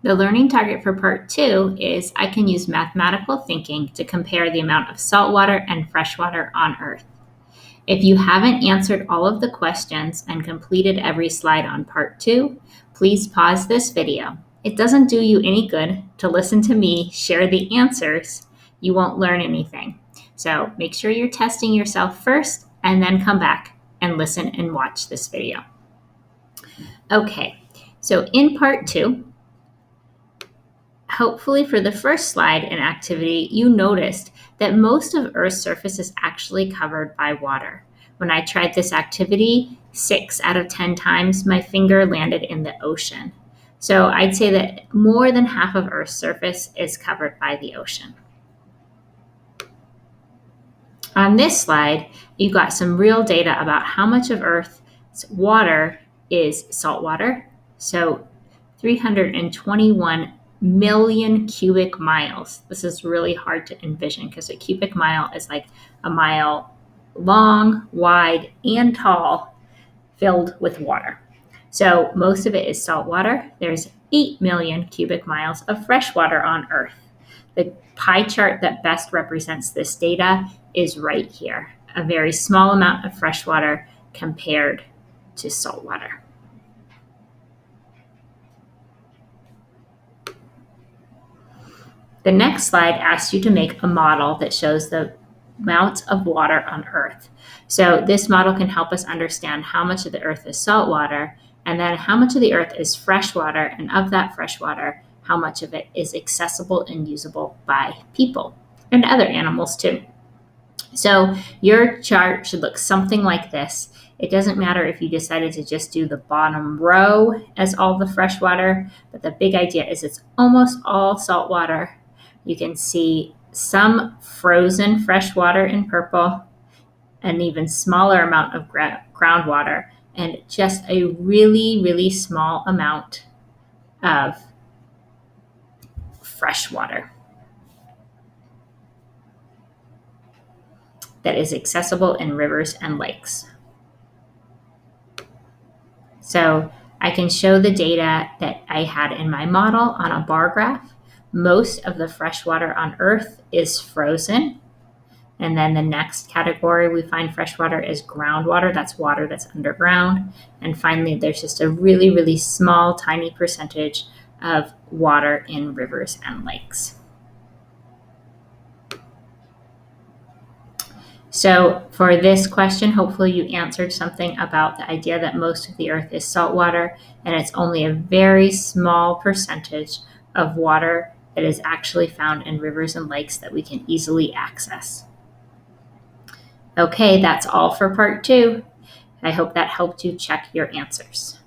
The learning target for part 2 is I can use mathematical thinking to compare the amount of saltwater and freshwater on Earth. If you haven't answered all of the questions and completed every slide on part 2, please pause this video. It doesn't do you any good to listen to me share the answers. You won't learn anything. So make sure you're testing yourself first and then come back and listen and watch this video. Okay, so in part 2, hopefully for the first slide and activity, you noticed that most of Earth's surface is actually covered by water. When I tried this activity, 6 out of 10 times my finger landed in the ocean. So I'd say that more than half of Earth's surface is covered by the ocean. On this slide, you got some real data about how much of Earth's water is saltwater. So 321 million cubic miles. This is really hard to envision because a cubic mile is like a mile long, wide, and tall, filled with water. So most of it is saltwater. There's 8 million cubic miles of freshwater on Earth. The pie chart that best represents this data is right here, a very small amount of freshwater compared to saltwater. The next slide asks you to make a model that shows the amount of water on Earth. So this model can help us understand how much of the Earth is saltwater, and then how much of the Earth is freshwater, and of that freshwater, how much of it is accessible and usable by people and other animals too. So your chart should look something like this. It doesn't matter if you decided to just do the bottom row as all the freshwater, but the big idea is it's almost all saltwater. You can see some frozen freshwater in purple, an even smaller amount of groundwater, and just a really, really small amount of freshwater that is accessible in rivers and lakes. So I can show the data that I had in my model on a bar graph. Most of the freshwater on Earth is frozen. And then the next category we find freshwater is groundwater. That's water that's underground. And finally, there's just a really, really small, tiny percentage of water in rivers and lakes. So for this question, hopefully you answered something about the idea that most of the Earth is saltwater, and it's only a very small percentage of water that is actually found in rivers and lakes that we can easily access. Okay, that's all for part 2. I hope that helped you check your answers.